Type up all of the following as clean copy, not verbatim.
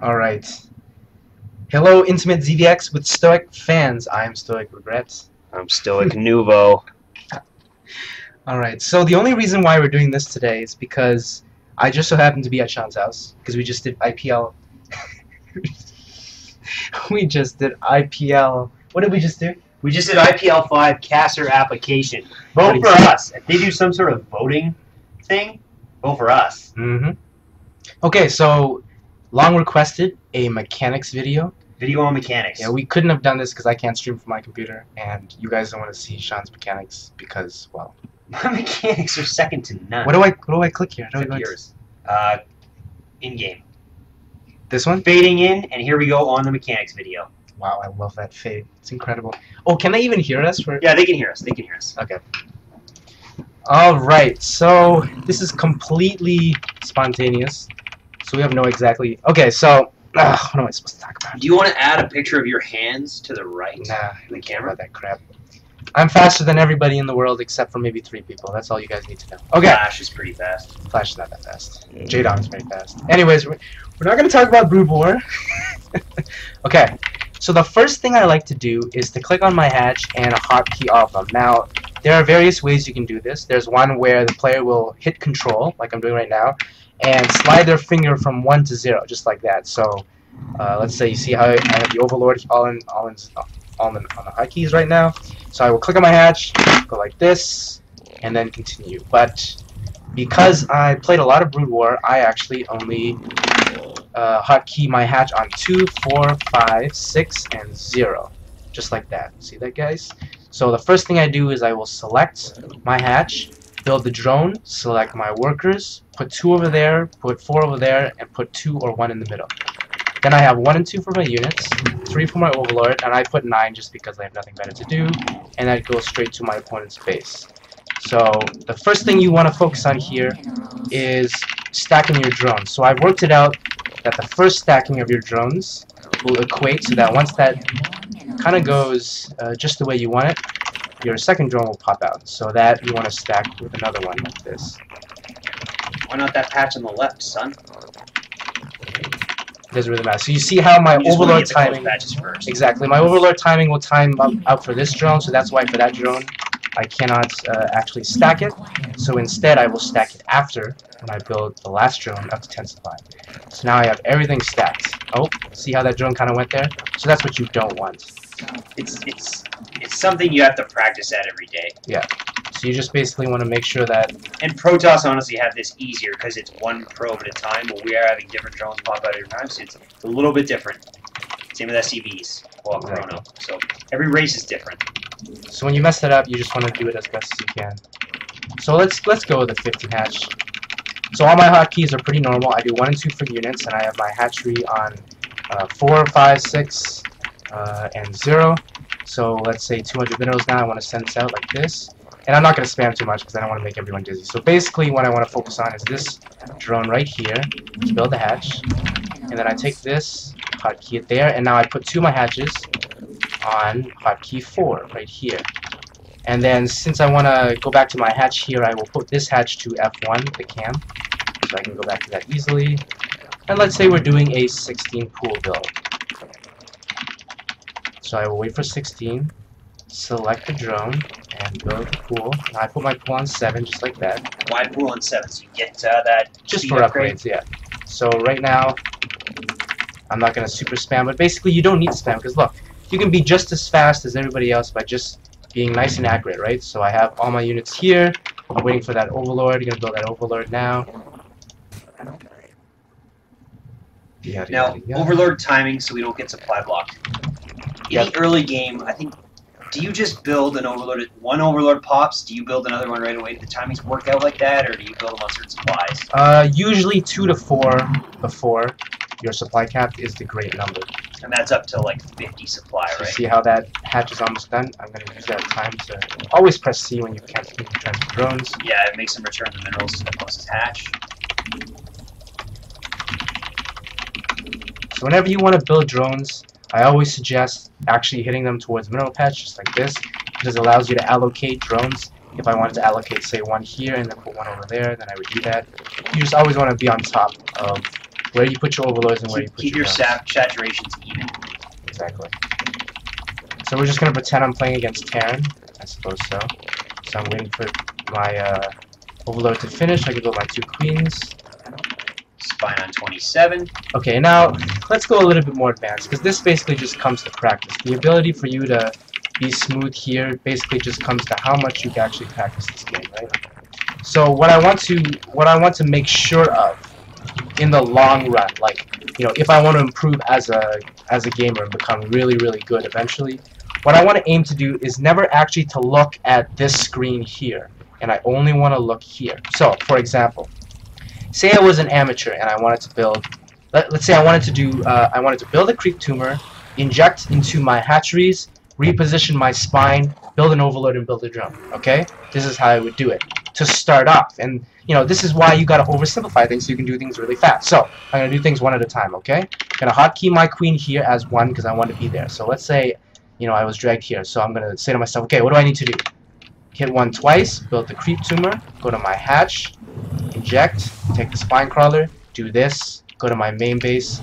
Alright. Hello, Intimate ZVX with Stoic fans. I'm Stoic Regrets. I'm Stoic Nouveau. Alright, so the only reason why we're doing this today is because I just so happened to be at Sean's house, because we just did IPL. We just did IPL. What did we just do? We just did IPL 5 caster application. Vote for us. If they do some sort of voting thing, vote for us. Mm-hmm. Okay, so long requested a mechanics video. Video on mechanics. Yeah, we couldn't have done this because I can't stream from my computer, and you guys don't want to see Sean's mechanics because, well, My mechanics are second to none. What do I click here? How do I Click yours. In-game. This one? Fading in, and here we go on the mechanics video. Wow, I love that fade. It's incredible. Oh, can they even hear us? Yeah, they can hear us. They can hear us. Okay. Alright, so this is completely spontaneous. So we have no exactly... Okay, so... what am I supposed to talk about? Do you want to add a picture of your hands to the right? Nah, in the camera. camera? That crap. I'm faster than everybody in the world except for maybe 3 people. That's all you guys need to know. Okay. Flash is pretty fast. Flash is not that fast. J-Dog is very fast. Anyways, we're not going to talk about Brood War. Okay. So the first thing I like to do is to click on my hatch and hotkey all of them. Now, there are various ways you can do this. There's one where the player will hit control, like I'm doing right now, and slide their finger from 1 to 0, just like that. So, let's say you see how I have the Overlord on the hotkeys right now. So I will click on my hatch, go like this, and then continue. But because I played a lot of Brood War, I actually only hotkey my hatch on 2, 4, 5, 6, and 0. Just like that. See that, guys? So the first thing I do is I will select my hatch, build the drone, select my workers, put 2 over there, put 4 over there, and put 2 or 1 in the middle. Then I have 1 and 2 for my units, 3 for my Overlord, and I put 9 just because I have nothing better to do, and that goes straight to my opponent's base. So the first thing you want to focus on here is stacking your drones. So I've worked it out that the first stacking of your drones will equate so that once that kind of goes just the way you want it, your second drone will pop out. So that you want to stack with another one like this. Why not that patch on the left, son? Doesn't really matter. So you see how my Overlord timing... Exactly. My Overlord timing will time out for this drone, so that's why for that drone I cannot actually stack it. So instead I will stack it after when I build the last drone up to 10 supply. So now I have everything stacked. Oh, see how that drone kind of went there? So that's what you don't want. It's something you have to practice at every day. Yeah. So you just basically want to make sure that... And Protoss honestly have this easier because it's one probe at a time, while we are having different drones pop out every time, so it's a little bit different. Same with SCVs, well, Chrono. So every race is different. So when you mess that up, you just want to do it as best as you can. So let's go with a 50 hatch. So all my hotkeys are pretty normal. I do 1 and 2 for units, and I have my hatchery on 4, 5, 6, and 0. So let's say 200 minerals now. I want to send this out like this. And I'm not going to spam too much because I don't want to make everyone dizzy. So basically what I want to focus on is this drone right here to build the hatch. And then I take this, hotkey it there, and now I put 2 of my hatches on hotkey 4 right here. And then since I want to go back to my hatch here, I will put this hatch to F1, the cam, so I can go back to that easily. And let's say we're doing a 16 pool build. So I will wait for 16, select the drone, and build the pool. Now I put my pool on 7, just like that. Why pool on 7? So you get that just for upgrades, yeah. So right now, I'm not going to super spam, but basically you don't need to spam, because look, you can be just as fast as everybody else by just being nice and accurate, right? So I have all my units here. I'm waiting for that Overlord. You're going to build that Overlord now. Now, Overlord timing so we don't get supply blocked. In the early game, I think, do you just build an Overlord? One Overlord pops, do you build another one right away? Do the timings work out like that, or do you build them on certain supplies? Usually 2 to 4 before your supply cap is the great number. And that's up to like 50 supply, right? You see how that hatch is almost done? I'm going to use that time to always press C when you can't transfer drones. Yeah, it makes them return the minerals to the closest hatch. So whenever you want to build drones, I always suggest actually hitting them towards mineral patch, just like this, because it allows you to allocate drones. If I wanted to allocate, say, 1 here and then put 1 over there, then I would do that. You just always want to be on top of where you put your overlords and where you put keep your saturations even. Exactly. So we're just gonna pretend I'm playing against Terran. I suppose so. So I'm waiting for my overlord to finish. I can build my 2 queens. Spine on 27. Okay, now let's go a little bit more advanced, because this basically just comes to practice. The ability for you to be smooth here basically just comes to how much you can actually practice this game, right? So what I want to make sure of in the long run, like, you know, if I want to improve as a gamer and become really, really good eventually, what I want to aim to do is never actually to look at this screen here, and I only want to look here. So, for example, say I was an amateur and I wanted to build, let's say I wanted to build a creep tumor, inject into my hatcheries, reposition my spine, build an overlord, and build a drone. Okay, this is how I would do it to start off. And you know, this is why you gotta oversimplify things so you can do things really fast. So I'm gonna do things one at a time. Okay, I'm gonna hotkey my queen here as 1 because I want to be there. So let's say, you know, I was dragged here, so I'm gonna say to myself, okay, what do I need to do? Hit 1 twice, build the creep tumor, go to my hatch, inject, take the spine crawler, do this, go to my main base,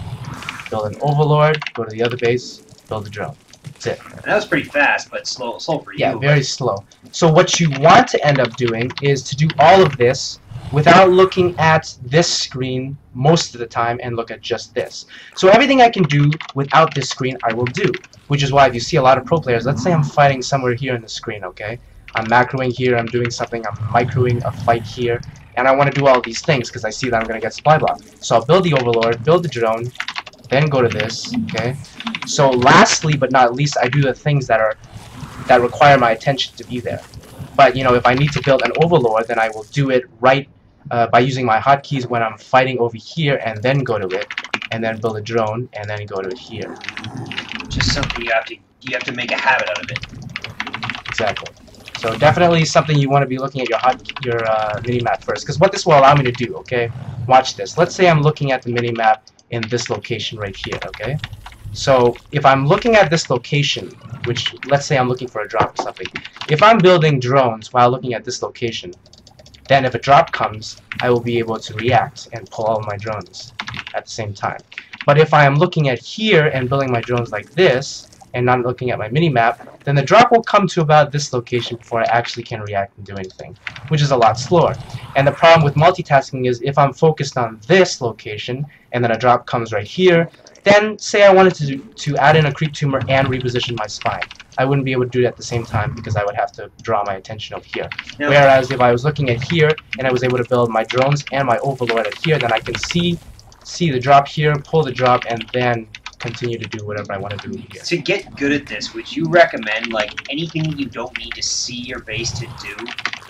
build an overlord, go to the other base, build a drone. That's it. And that was pretty fast, but slow for you. Yeah, very slow. So what you want to end up doing is to do all of this without looking at this screen most of the time and look at just this. So everything I can do without this screen, I will do. Which is why if you see a lot of pro players, let's say I'm fighting somewhere here in the screen, okay? I'm macroing here, I'm doing something, I'm microing a fight here, and I want to do all these things because I see that I'm going to get supply blocked. So I'll build the overlord, build the drone, then go to this, okay? So lastly but not least, I do the things that require my attention to be there. But you know, if I need to build an overlord, then I will do it right by using my hotkeys when I'm fighting over here, and then go to it, and then build a drone, and then go to it here. Just something you have to make a habit out of it. Exactly. So definitely something you want to be looking at your minimap first, because what this will allow me to do, okay? Watch this. Let's say I'm looking at the minimap in this location right here, okay? So if I'm looking at this location, which let's say I'm looking for a drop or something, if I'm building drones while looking at this location, then if a drop comes, I will be able to react and pull all of my drones at the same time. But if I am looking at here and building my drones like this, and not looking at my minimap, then the drop will come to about this location before I actually can react and do anything, which is a lot slower. And the problem with multitasking is if I'm focused on this location, and then a drop comes right here, then say I wanted to add in a creep tumor and reposition my spine. I wouldn't be able to do it at the same time because I would have to draw my attention over here. No. Whereas if I was looking at here, and I was able to build my drones and my overlord at here, then I can see the drop here, pull the drop, and then continue to do whatever I want to do here. To get good at this, would you recommend, like, anything that you don't need to see your base to do?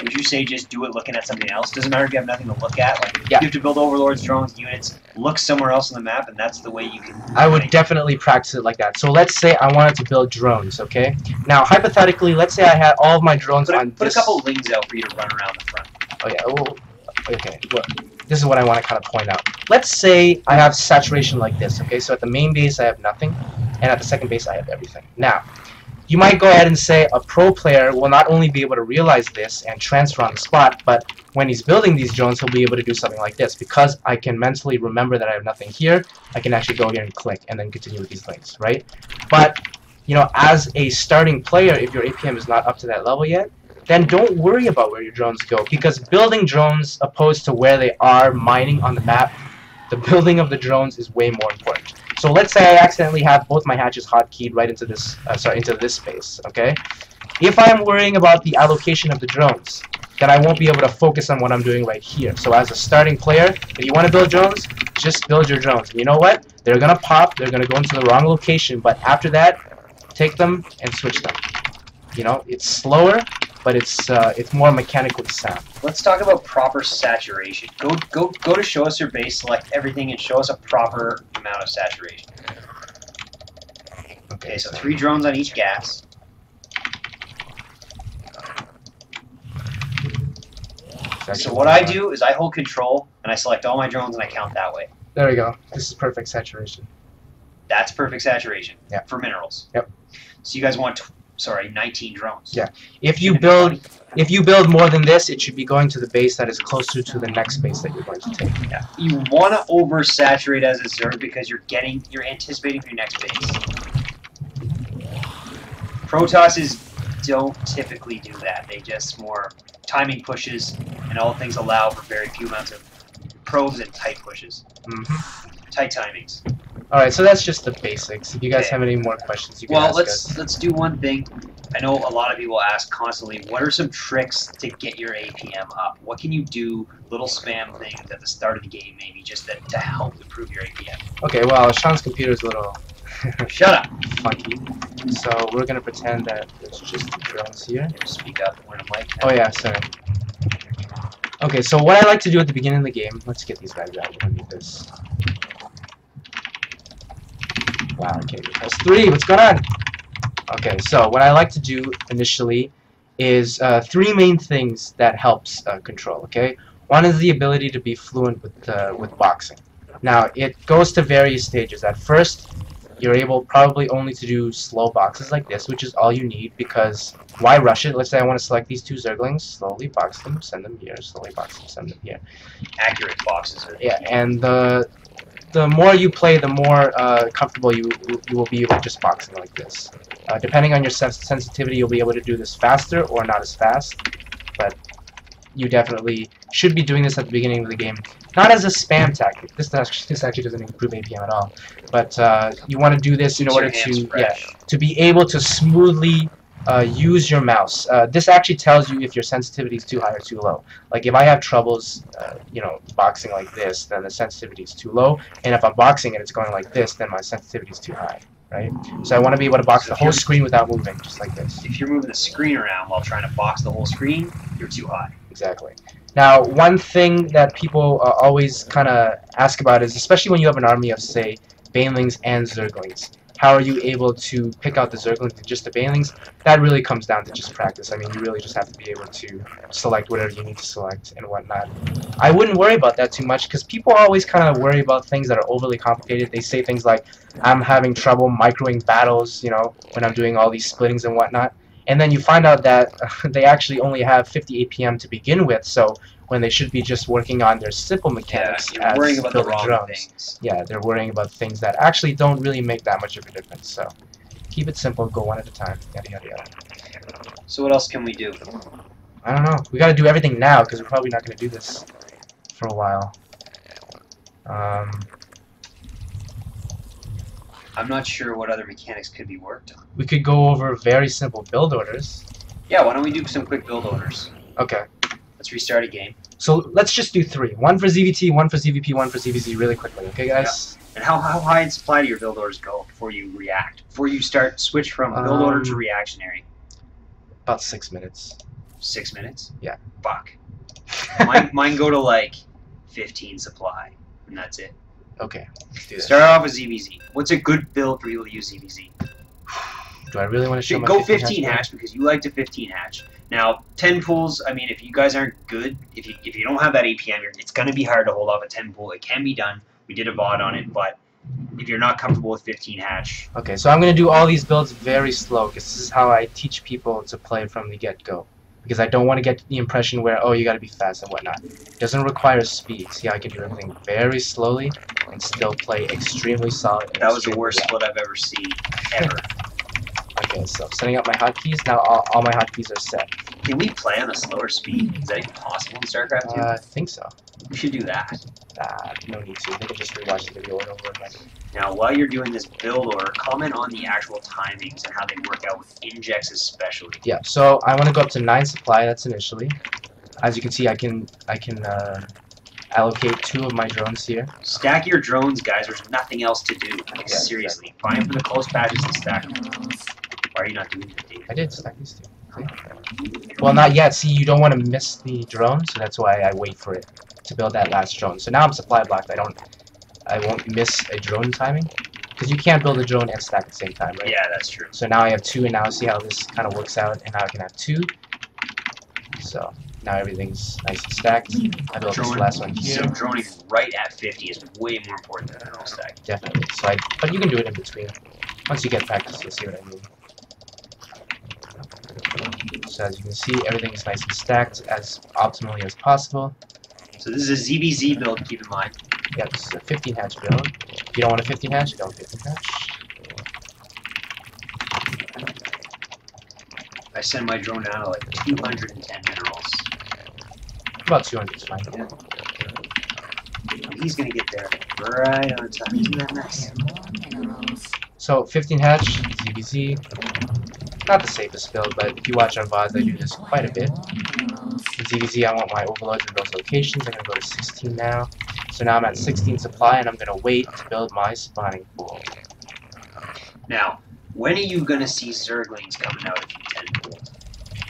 Would you say just do it looking at something else? Doesn't matter if you have nothing to look at. Like, yeah. You have to build overlords, drones, units, look somewhere else on the map, and that's the way you can... I would definitely practice it like that. So let's say I wanted to build drones, okay? Now, hypothetically, let's say I had all of my drones on this... Put a couple lings out for you to run around the front. Oh, yeah. Oh, okay. Well, this is what I want to kind of point out. Let's say I have saturation like this, okay? So at the main base, I have nothing, and at the second base, I have everything. Now, you might go ahead and say a pro player will not only be able to realize this and transfer on the spot, but when he's building these drones, he'll be able to do something like this. Because I can mentally remember that I have nothing here, I can actually go here and click and then continue with these links, right? But, you know, as a starting player, if your APM is not up to that level yet, then don't worry about where your drones go, because building drones opposed to where they are mining on the map, the building of the drones is way more important. So let's say I accidentally have both my hatches hotkeyed right into this, into this space, okay? If I'm worrying about the allocation of the drones, then I won't be able to focus on what I'm doing right here. So as a starting player, if you want to build drones, just build your drones. And you know what? They're gonna pop, they're gonna go into the wrong location, but after that, take them and switch them. You know, it's slower, but it's more mechanically sound. Let's talk about proper saturation. Go to show us your base, select everything, and show us a proper amount of saturation. Okay, so 3 drones on each gas. So what I do is I hold control, and I select all my drones, and I count that way. There we go. This is perfect saturation. That's perfect saturation. Yeah. For minerals. Yep. So you guys want sorry, 19 drones. Yeah. If you build more than this, it should be going to the base that is closer to the next base that you're going to take. Yeah. You want to oversaturate as a Zerg because you're anticipating for your next base. Protosses don't typically do that. They just more timing pushes, and all things allow for very few amounts of probes and tight pushes. Tight timings. Alright, so that's just the basics. If you guys have any more questions, you can ask us. Let's do one thing. I know a lot of people ask constantly, what are some tricks to get your APM up? What can you do, little spam things at the start of the game maybe, just to help improve your APM? Okay, well, Sean's computer's a little... Shut up! Funky. So we're gonna pretend that there's just drones here. Speak up when I'm like that. Oh yeah, sorry. Okay, so what I like to do at the beginning of the game, let's get these guys out. We don't need this. Wow, I can't even press 3. What's going on? Okay, so what I like to do initially is 3 main things that helps control. Okay, one is the ability to be fluent with boxing. Now it goes to various stages. At first, you're able probably only to do slow boxes like this, which is all you need, because why rush it? Let's say I want to select these 2 Zerglings, slowly box them, send them here, slowly box them, send them here. Accurate boxes are and the more you play, the more comfortable you will be able to just box them like this. Depending on your sensitivity, you'll be able to do this faster or not as fast, but you definitely should be doing this at the beginning of the game. Not as a spam tactic. This actually doesn't improve APM at all. But you want to do this in order to be able to smoothly use your mouse. This actually tells you if your sensitivity is too high or too low. Like if I have troubles, boxing like this, then the sensitivity is too low. And if I'm boxing and it's going like this, then my sensitivity is too high. Right? So I want to be able to box the whole screen without moving, just like this. If you're moving the screen around while trying to box the whole screen, you're too high. Exactly. Now, one thing that people always kind of ask about is, especially when you have an army of, say, banelings and Zerglings, how are you able to pick out the Zerglings and just the banelings? That really comes down to just practice. I mean, you really just have to be able to select whatever you need to select and whatnot. I wouldn't worry about that too much, because people always kind of worry about things that are overly complicated. They say things like, I'm having trouble microing battles, when I'm doing all these splittings and whatnot. And then you find out that they actually only have 50 APM to begin with, so when they should be just working on their simple mechanics as worrying about the wrong drones. things. Yeah, they're worrying about things that actually don't really make that much of a difference. So keep it simple, go one at a time, yada yada yada. So what else can we do? I don't know. We got to do everything now because we're probably not going to do this for a while. I'm not sure what other mechanics could be worked on. We could go over very simple build orders. Yeah, why don't we do some quick build orders? Okay. Let's restart a game. So let's just do 3. 1 for ZVT, 1 for ZVP, 1 for ZVZ really quickly. Okay, guys? Yeah. And how high in supply do your build orders go before you react? Before you switch from build order to reactionary? About 6 minutes. 6 minutes? Yeah. Fuck. Mine go to like 15 supply, and that's it. Okay, let's do that. Start off with ZVZ. What's a good build for people to use ZVZ? Do I really want to show my Go 15 hatch because you like to 15 hatch. Now, 10 pools, I mean, if you guys aren't good, if you don't have that APM, it's going to be hard to hold off a 10 pool. It can be done. We did a VOD on it, but if you're not comfortable with 15 hatch... Okay, so I'm going to do all these builds very slow because this is how I teach people to play from the get-go. Because I don't want to get the impression where, oh, you got to be fast and whatnot. It doesn't require speed. See how I can do everything very slowly and still play extremely solid. That was the worst split I've ever seen, ever. Okay, so setting up my hotkeys. Now all my hotkeys are set. Can we play on a slower speed? Is that even possible in StarCraft 2? I think so. We should do that. No need to. They can just rewatch the video over again. Now, while you're doing this build order, comment on the actual timings and how they work out with injects especially. Yeah, so I want to go up to 9 supply. That's initially. As you can see, I can allocate 2 of my drones here. Stack your drones, guys. There's nothing else to do. Like, yeah, seriously. Exactly. Find them for the close patches and stack them. Why are you not doing that, Dave? I did stack these 2. Well, not yet. See, you don't want to miss the drone, so that's why I wait for it to build that last drone. So now I'm supply blocked. I won't miss a drone timing, because you can't build a drone and stack at the same time, right? Yeah, that's true. So now I have 2, and now see how this kind of works out, and now I can have 2. So now everything's nice and stacked. I built this last one here. So droning right at 50 is way more important than a stack. Definitely. So but you can do it in between. Once you get practice, you'll see what I mean. So as you can see, everything is nice and stacked as optimally as possible. So this is a ZBZ build, keep in mind. Yeah, this is a 15 hatch build. If you don't want a 15 hatch, you don't 15 hatch. I send my drone down to like 210 minerals. About 200 is fine. Yeah. He's gonna get there right on time. Isn't that nice? So 15 hatch, ZBZ. Not the safest build, but if you watch our VODs, I do this quite a bit. In ZBZ, I want my overloads in those locations. I'm gonna go to 16 now. So now I'm at 16 supply, and I'm gonna wait to build my spawning pool. Now, when are you gonna see Zerglings coming out of your 10 pool?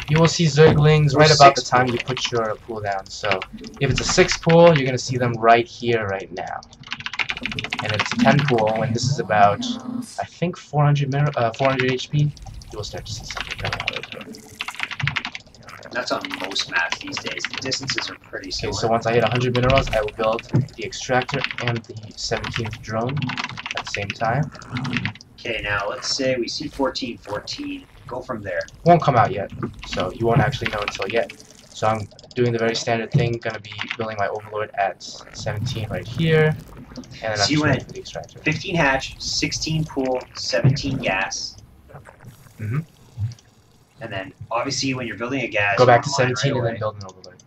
You will see Zerglings Or right about the 6 time you put your pool down. So if it's a 6 pool, you're gonna see them right here, right now. And if it's a 10 pool, when this is about, I think 400 HP, you will start to see something coming out right here. That's on most maps these days. The distances are pretty Okay, similar. so once I hit 100 minerals, I will build the extractor and the 17th drone at the same time. Okay, now let's say we see 14. Go from there. Won't come out yet, so you won't actually know until yet. So I'm doing the very standard thing, gonna be building my overlord at 17 right here, and then I'm just waiting for the extractor. 15 hatch, 16 pool, 17 gas. Mm-hmm. And then, obviously, when you're building a gas, Go back to 17 and then build an overlord.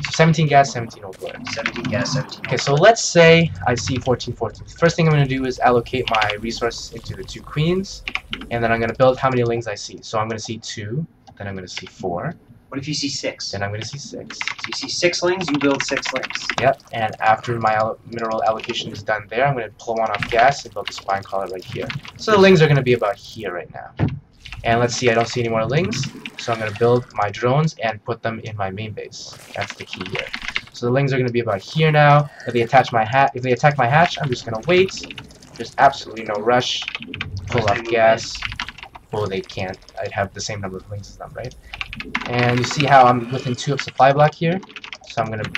So 17 gas, 17 overlord. 17 gas, 17. Okay, so let's say I see 14. The first thing I'm going to do is allocate my resources into the 2 queens, and then I'm going to build how many lings I see. So I'm going to see 2, then I'm going to see 4. What if you see 6? Then I'm going to see 6. So you see 6 lings, you build 6 lings. Yep, and after my mineral allocation is done there, I'm going to pull one off gas and build a spine collar right here. So the lings are going to be about here right now. And let's see, I don't see any more lings, so I'm going to build my drones and put them in my main base. That's the key here. So the lings are going to be about here now. If they attack my hatch, I'm just going to wait. There's absolutely no rush. Pull off gas. Oh, they can't. I'd have the same number of lings as them, right? And you see how I'm within 2 of supply block here. So I'm going to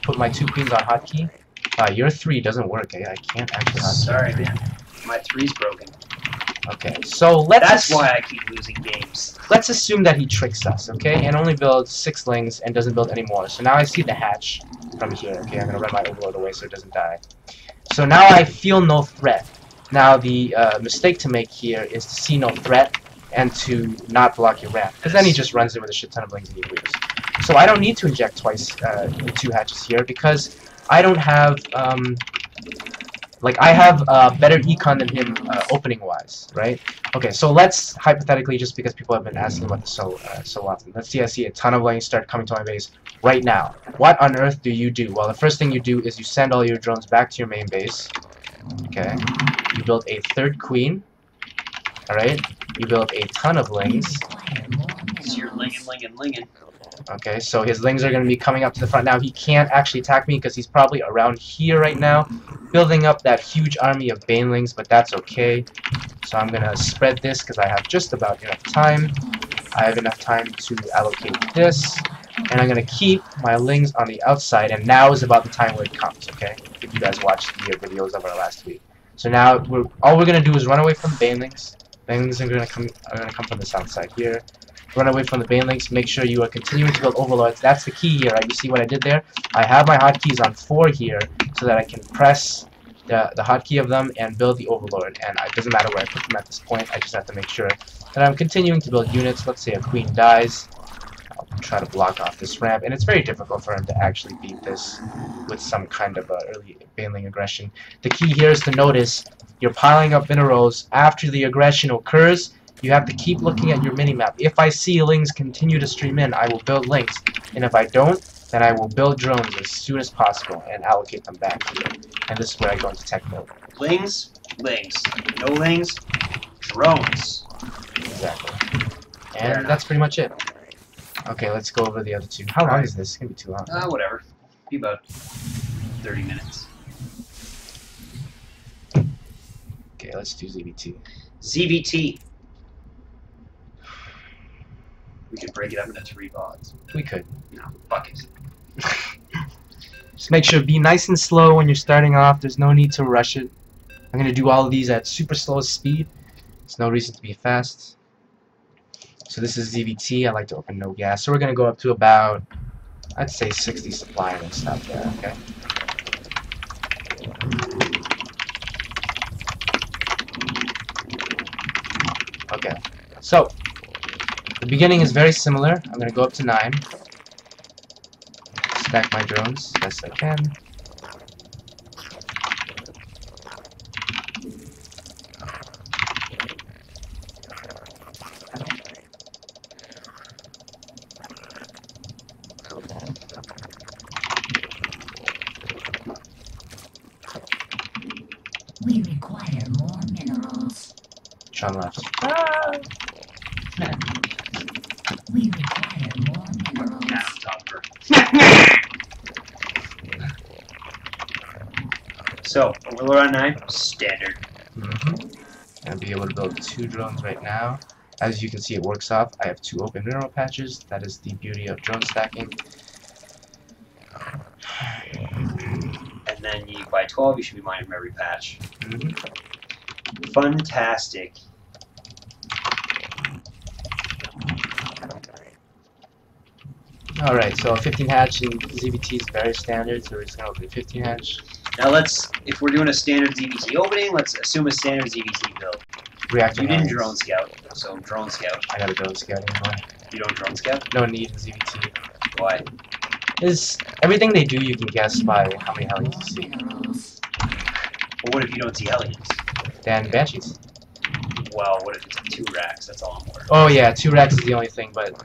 put my 2 queens on hotkey. Your 3 doesn't work. I can't actually hotkey. Sorry, man. My 3's broken. Okay, so that's why I keep losing games. Let's assume that he tricks us, okay, and only builds 6 lings and doesn't build any more. So now I see the hatch from here. Okay, I'm gonna run my overload away so it doesn't die. So now I feel no threat. Now the mistake to make here is to see no threat and to not block your ramp, because then he just runs in with a shit ton of lings and he leaves. So I don't need to inject twice the 2 hatches here because I don't have I have better econ than him opening-wise, right? Okay, so let's hypothetically, just because people have been asking about this so often, let's see I see a ton of lings start coming to my base right now. What on earth do you do? Well, the first thing you do is you send all your drones back to your main base. Okay, you build a 3rd queen. All right, you build a ton of lings. So you're linging. Okay, so his lings are going to be coming up to the front now. He can't actually attack me because he's probably around here right now, building up that huge army of banelings, but that's okay. So I'm going to spread this because I have just about enough time. I have enough time to allocate this, and I'm going to keep my lings on the outside, and now is about the time where it comes, okay? If you guys watched the videos of our last week. So now, all we're going to do is run away from the banelings. Banelings are going to come from the south side here. Run away from the banelings. Make sure you are continuing to build overlords. That's the key here, right? You see what I did there? I have my hotkeys on 4 here so that I can press the hotkey of them and build the overlord. And it doesn't matter where I put them at this point. I just have to make sure that I'm continuing to build units. Let's say a queen dies. I'll try to block off this ramp. And it's very difficult for him to actually beat this with some kind of early baneling aggression. The key here is to notice you're piling up minerals after the aggression occurs. You have to keep looking at your minimap. If I see lings continue to stream in, I will build lings. And if I don't, then I will build drones as soon as possible and allocate them back here. And this is where I go into tech mode. Lings. No lings, drones. Exactly. And that's pretty much it. Okay, let's go over the other 2. How long is this? It's going to be too long. Whatever. Be about 30 minutes. Okay, let's do ZVT. ZVT. We could break it up into 3 VODs. We could. No, fuck it. Just make sure be nice and slow when you're starting off. There's no need to rush it. I'm going to do all of these at super slow speed. There's no reason to be fast. So this is ZVT. I like to open no gas. So we're gonna go up to about, I'd say 60 supply and then stop there. Okay. Okay. So the beginning is very similar. I'm gonna go up to 9. Stack my drones best I can. We require more minerals. Try left. We require more minerals. Now topper. So, Overlord on 9, standard. And be able to build 2 drones right now. As you can see, it works off. I have 2 open mineral patches. That is the beauty of drone stacking. And then you by 12, you should be mining from every patch. Fantastic. Alright, so 15 hatch in ZVT is very standard, so we're just gonna open a 15 hatch. Now if we're doing a standard ZVT opening, let's assume a standard ZVT build. Reactor You didn't hands. drone scout, so drone scout. I got a drone scout anymore. You don't drone scout? No need in ZVT. Why? Is everything they do you can guess by how many hellions you see. Minerals. Well, what if you don't see Hellions? Then Banshees. Well, what if it's 2 racks? That's all I'm worried. Oh yeah, 2 racks is the only thing, but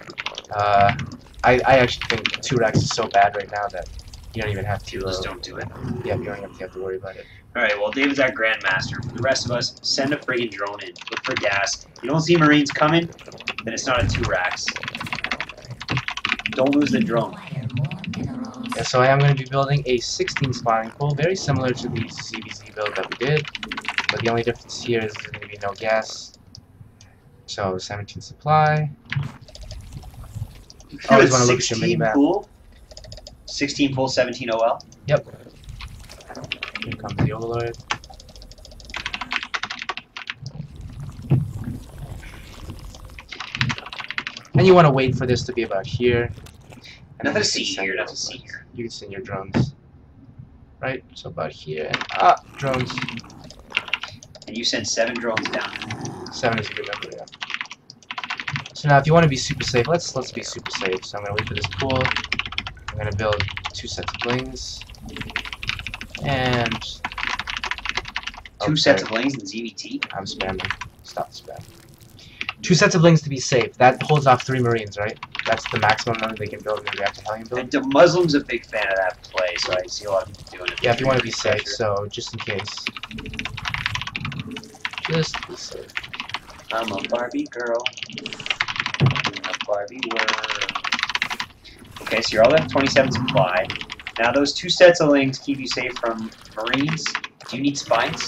I actually think 2 racks is so bad right now that you don't even have to. Just don't do it. Yeah, you don't even have to worry about it. Alright, well, David's our Grandmaster. For the rest of us, send a friggin' drone in. Look for gas. You don't see Marines coming, then it's not a 2 racks. Don't lose the drone. Require more minerals. Yeah, so I am going to be building a 16 spawning pool, very similar to the CVZ build that we did, but the only difference here is there's going to be no gas. So 17 supply. Always want to look at your 16 minimap. pool? 16 pool, 17 OL? Yep. Here comes the Overlord. And you want to wait for this to be about here. And Nothing then to you see can send here, your nothing to see Overlords. here. You can send your drones. Right? So about here. And drones. And you send 7 drones down. 7 is a good number, yeah. So now if you want to be super safe, let's be super safe. So I'm gonna wait for this pool. I'm gonna build 2 sets of blings. And 2 sets of lanes in ZVT? I'm spamming. Stop the spam. 2 sets of blings to be safe. That holds off 3 Marines, right? That's the maximum number they can build in the reactor Hellion build. And the Muslim's a big fan of that play, so I see a lot of people doing it. Yeah, if you want to be safe, so just in case. Just be safe. I'm a Barbie girl. In a Barbie world. Okay, so you're all left 27 supply. Now those 2 sets of links keep you safe from Marines. Do you need spines?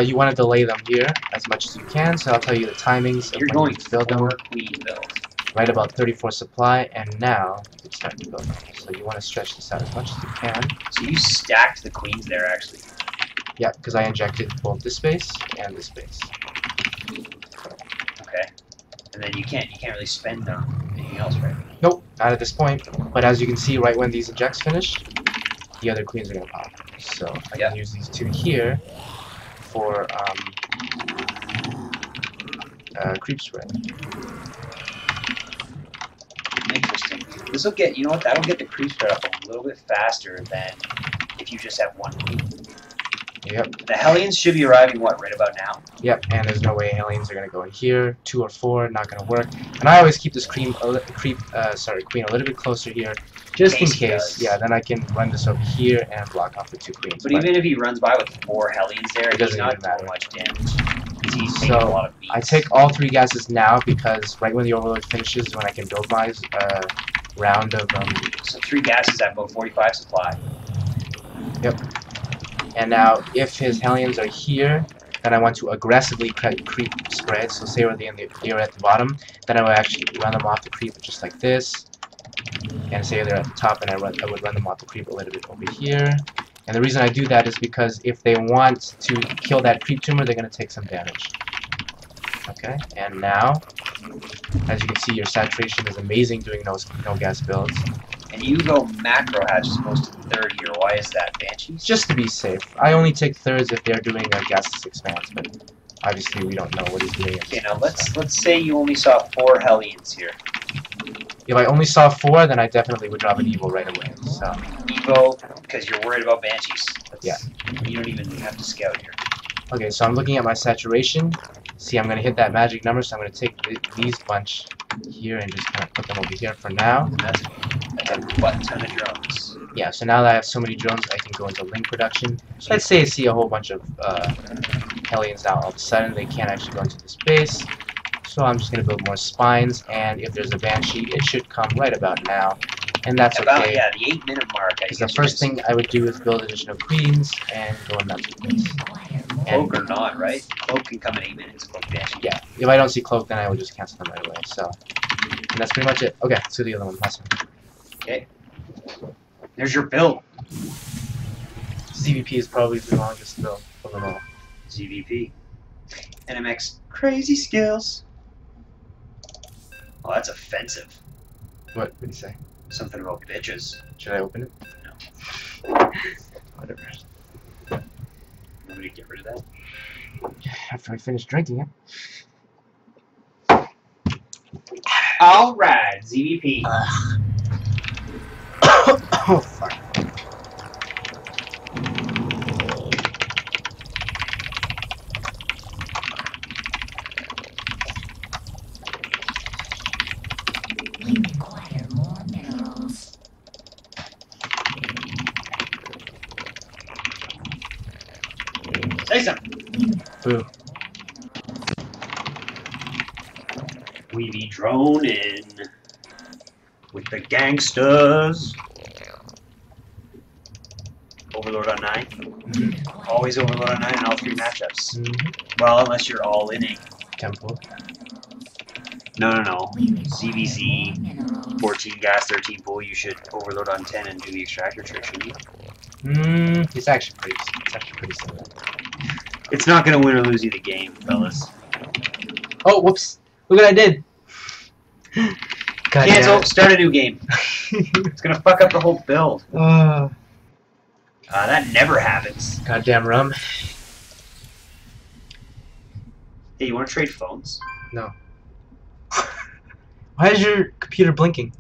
You want to delay them here as much as you can, so I'll tell you the timings of You're when going you build them. 4 queen build. Right about 34 supply, and now you can start to build them. So you want to stretch this out as much as you can. So you stacked the queens there, actually. Yeah, because I injected both this space and this space. Okay. And then you can't really spend on anything else, right? Nope, not at this point. But as you can see, right when these injects finish, the other queens are going to pop. So I can use these 2 here for creep spread. Interesting. This will get, you know what, that'll get the creep spread up a little bit faster than if you just have 1 queen. Yep. The Hellions should be arriving, what, right about now? Yep, and there's no way aliens are going to go in here. 2 or 4, not going to work. And I always keep this queen a little bit closer here, just in case. Yeah, then I can run this over here and block off the 2 queens. But even if he runs by with 4 Hellions there, he's not doing much damage. He's taking a lot of beats. I take all 3 gases now because right when the Overlord finishes is when I can build my round of... So 3 gases at about 45 supply. Yep. And now, if his Hellions are here, then I want to aggressively creep spread. So say they're at the bottom, then I will actually run them off the creep just like this. And say they're at the top, and I would run them off the creep a little bit over here. And the reason I do that is because if they want to kill that creep tumor, they're going to take some damage. Okay, and now As you can see, your saturation is amazing doing no gas builds. And you go macro hatch as opposed to third here. Why is that, Banshees? Just to be safe. I only take thirds if they're doing a gasless expanse, but obviously we don't know what he's doing. Okay, now let's say you only saw 4 Hellions here. If I only saw 4, then I definitely would drop an Evo right away. So Evo, because you're worried about Banshees. Yeah. You don't even have to scout here. okay, so I'm looking at my saturation. See, I'm gonna hit that magic number, so I'm gonna take these bunch here and just kind of put them over here for now. And that's a butt ton of drones. Yeah, so now that I have so many drones, I can go into link production. So let's say I see a whole bunch of Hellions now. All of a sudden, they can't actually go into this base. So I'm just going to build more spines, and if there's a Banshee, it should come right about now. And that's okay. Yeah, the 8-minute mark. Because the first thing I would do is build additional queens and go in that base. Cloak or not, right? Cloak can come in 8 minutes. Cloak Banshee. Yeah, if I don't see Cloak, then I will just cancel them right away. So, and that's pretty much it. Okay, let's do the other one. Last one. Okay. There's your build. ZVP is probably the longest build of them all. ZVP. NMX crazy skills. Oh, that's offensive. What did he say? Something about bitches. Should I open it? No. Whatever. Nobody get rid of that. After I finish drinking it. Alright, ZVP. Oh, fuck. We require more minerals. Say something. Boo. We be droning with the gangsters. Overlord on 9. Always Overlord on 9 in all 3 matchups. Well, unless you're all inning. Temple. No. CVC, 14 gas, 13 pull. You should Overload on 10 and do the extractor trick, shouldn't you? It's actually pretty similar. It's not going to win or lose you the game, fellas. Oh, whoops. Look what I did. God Cancel, start a new game. It's going to fuck up the whole build. That never happens. Goddamn rum. Hey, you want to trade phones? No. Why is your computer blinking?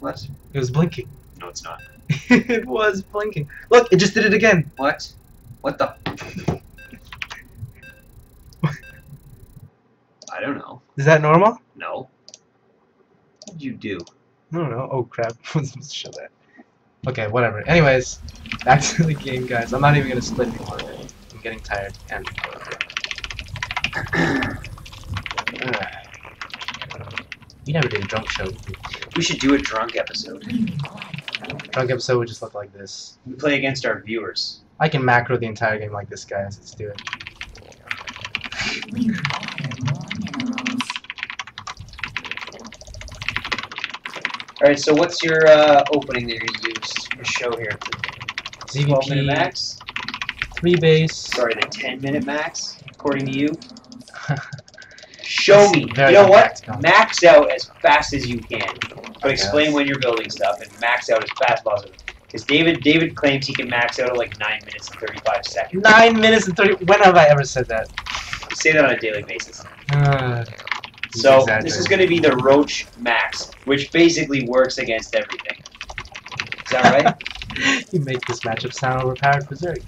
What? It was blinking. No, it's not. It was blinking. Look, it just did it again. What? What the? I don't know. Is that normal? No. What did you do? I don't know. Oh crap. I wasn't supposed to show that. Okay, whatever. Anyways, back to the game, guys. I'm not even gonna split anymore. I'm getting tired. And we never did a drunk show. We should do a drunk episode. Drunk episode would just look like this. We play against our viewers. I can macro the entire game like this, guys. Let's do it. We require more minerals. Alright, so what's your opening that you're going to use for show here? 12 minute ZVP, max? 3 base. Sorry, the 10-minute max, according to you? Show me. You Very know what? practical. Max out as fast as you can. But explain Yes. when you're building stuff and max out as fast as possible. Because David claims he can max out at like 9 minutes and 35 seconds. 9 minutes and 30. When have I ever said that? You say that on a daily basis. He's So exaggerating. this is going to be the Roach Max, which basically works against everything. Is that right? You make this matchup sound overpowered for Zerg.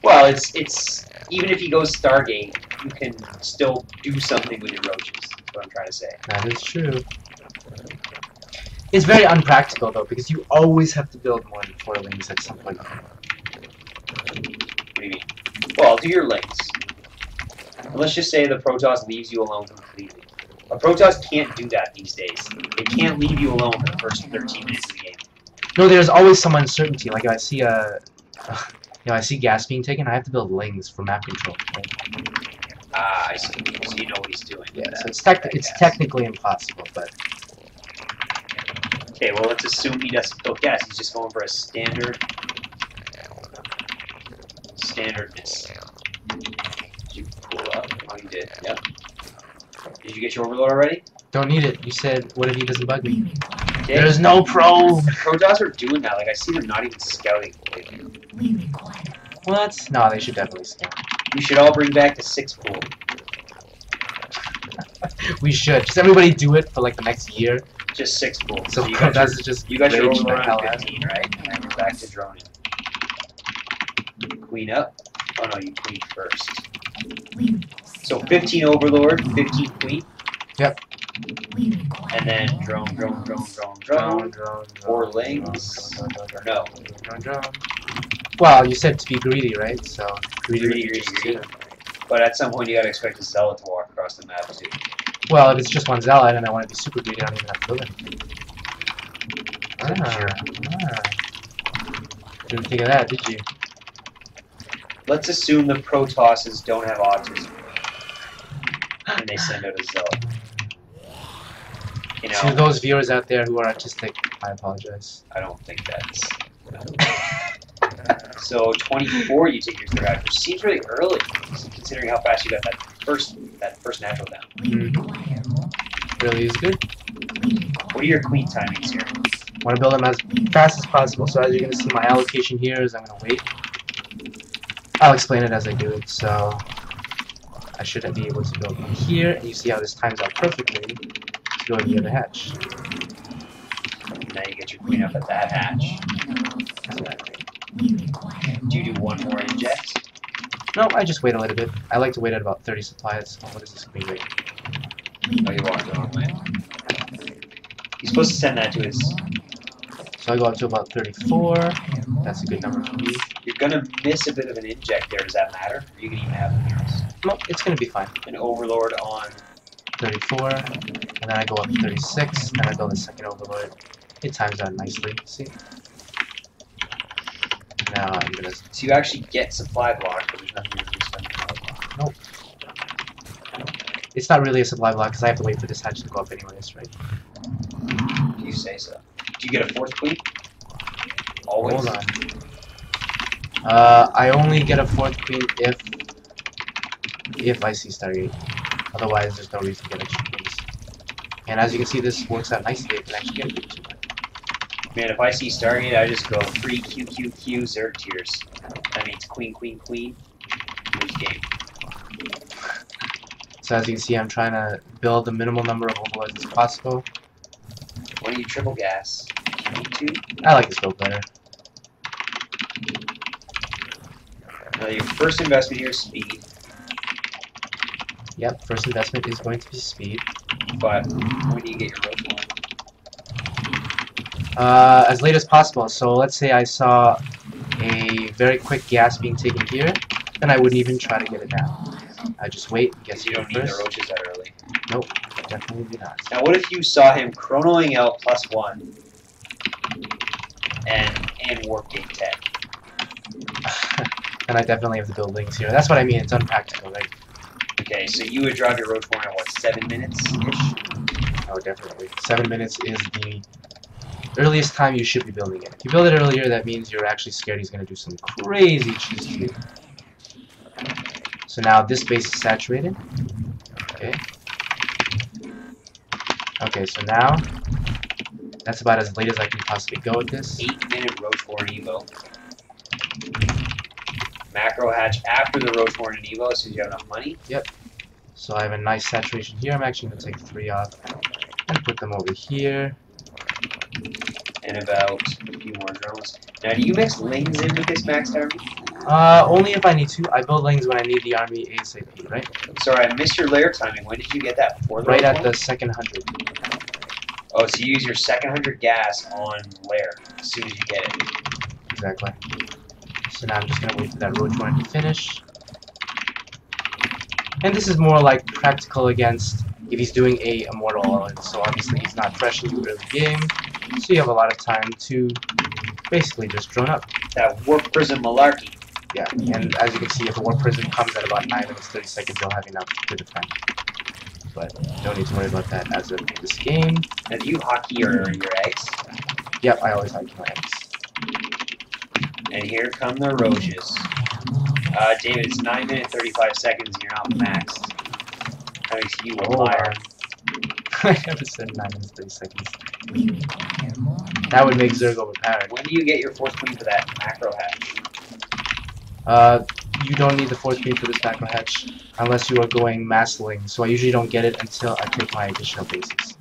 Well, it's even if he goes Stargate, you can still do something with your roaches. That's what I'm trying to say. That is true. It's very unpractical though, because you always have to build more than 4 lanes at some point. What do you mean? Well, do your links. And let's just say the Protoss leaves you alone completely. A Protoss can't do that these days. It can't leave you alone for the first 13 minutes of the game. No, there's always some uncertainty. Like if I see I see gas being taken, I have to build lings for map control. Right? Ah, I see. So you know what he's doing. Yeah, with so that, it's I guess. technically impossible, but Okay, well let's assume he doesn't build gas. He's just going for a standardness. Did you pull up? Oh, you did. Yep. Did you get your overload already? Don't need it. You said, what if he doesn't bug me? Okay. There's no probe! Protoss are doing that. Like, I see them not even scouting. What? No, they should definitely scout. You should all bring back the 6 pool. We should. Just everybody do it for like the next year. Just 6 pool. So you got Protoss is just you got your rage the overload hell on out of 15, right? And then you're back to droning. Queen up. Oh no, you queen first. So 15 overlord, 15 queen. Yep. And then drone. 4 lings. Or no. Drone. Well, you said to be greedy, right? So greedy. But at some point you gotta expect a zealot to walk across the map too. Well, if it's just one zealot and I want to be super greedy, I don't even have to build anything. Didn't think of that, did you? Let's assume the Protosses don't have autism. And they send out a zealot. You know, To those viewers out there who are autistic, I apologize. I don't think that's... So 24 you take your third hatch, which seems really early, considering how fast you got that first natural down. Really is good. What are your queen timings here? I want to build them as fast as possible, so as you're going to see my allocation here is I'm going to wait. I'll explain it as I do it, so I should be able to build one here, and you see how this times out perfectly to go to the other hatch. Now you get your queen up at that hatch. Do you do one more inject? No, I just wait a little bit. I like to wait at about 30 supplies. Oh, what is this queen rate? Oh, you are the wrong way. He's supposed to send that to his... So I go up to about 34. That's a good number for me. You're gonna miss a bit of an inject there. Does that matter? Or you can even have the heroes. No, it's going to be fine. An overlord on 34, and then I go up to 36, and I build a second overlord. It times out nicely, see? Now I'm gonna... So you actually get supply block, but there's nothing to spend supply block. Nope. It's not really a supply block, because I have to wait for this hatch to go up anyways, right? You say so. Do you get a 4th queen? Always? Hold on. I only get a 4th queen if I see Stargate. Otherwise, there's no reason to get extra queens. And as you can see, this works out nicely. I can actually get a queen. Man, if I see Stargate, I just go 3 QQQ Zerg tiers. That means queen. Lose game. So as you can see, I'm trying to build the minimal number of overlords as possible. Why don't you triple gas? You need to? I like this build better. Now your first investment here is speed. Yep, first investment is going to be speed. But when do you get your roach one? As late as possible. So let's say I saw a very quick gas being taken here, then I wouldn't even try to get it down. I just wait. Guess you don't need the roaches that early. Nope, definitely not. Now what if you saw him chronoing out +1 and warp gate 10? And I definitely have the buildings here. That's what I mean. It's unpractical, right? Okay, so you would drive your roach one at what, 7 minutes-ish? Oh, definitely. 7 minutes is the earliest time you should be building it. If you build it earlier, that means you're actually scared he's going to do some crazy cheese to you. So now this base is saturated. Okay. Okay, so now that's about as late as I can possibly go with this. 8-minute Roachborn Evo. Macro hatch after the Roachborn and Evo as soon as you have enough money. Yep. So I have a nice saturation here. I'm actually going to take 3 off and put them over here. And about a few more drones. Now, do you mix lings in with this maxed army? Only if I need to. I build lings when I need the army ASAP, right? Sorry, I missed your layer timing. When did you get that? Before the right at Roachborn? the second 100. Oh, so you use your second 100 gas on layer as soon as you get it. Exactly. So now I'm just going to wait for that roach one to finish. And this is more like practical against if he's doing a immortal, and so obviously he's not fresh into early game, so you have a lot of time to basically just drone up. That warp prism malarkey. Yeah, and as you can see, if a warp prism comes at about 9 minutes 30 seconds, you'll have enough to defend. But don't need to worry about that as of this game. Now, do you hockey your eggs? Yep, I always hockey my eggs. And here come the roaches. David, it's 9 minutes 35 seconds and you're not maxed. That makes you a Hold liar. on. I never said 9 minutes 30 seconds. We require more That would make minerals. Zerg overpowered. When do you get your 4th queen for that macro hatch? You don't need the 4th queen for this macro hatch unless you are going massling. So I usually don't get it until I take my additional bases.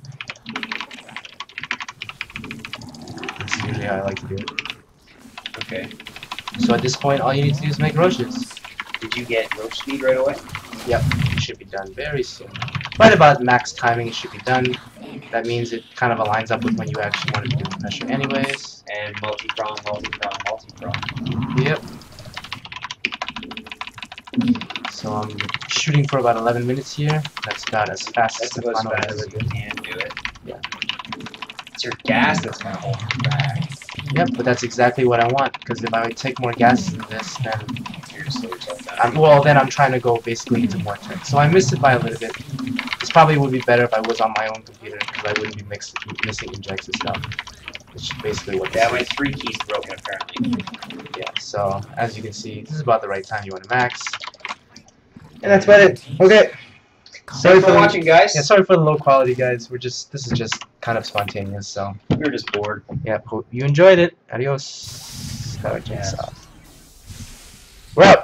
That's usually how I like to do it. Okay. So at this point, all you need to do is make roaches. Did you get roach speed right away? Yep, it should be done very soon. Right about max timing, it should be done. That means it kind of aligns up with when you actually want to do the pressure anyways. And multi-prong, multi-prong, multi-prong. Yep. So I'm shooting for about 11 minutes here. That's about as fast as That's the about as final fast ever as you did. can do it. Yeah. It's your gas that's gonna hold you back. Yep, but that's exactly what I want, because if I take more gas than this, then You're just slow yourself down. then I'm trying to go basically into more turns. So I missed it by a little bit. This probably would be better if I was on my own computer, because I wouldn't be missing injects and stuff. Which is basically what Yeah, this my is. 3 keys broken apparently. Yeah, so as you can see, this is about the right time you want to max. And that's about it. Okay. Thanks for watching, guys. Yeah, sorry for the low quality, guys. This is just kind of spontaneous, so We were just bored. yeah, hope you enjoyed it. Adios. Gotta check this Yeah. out. We're out.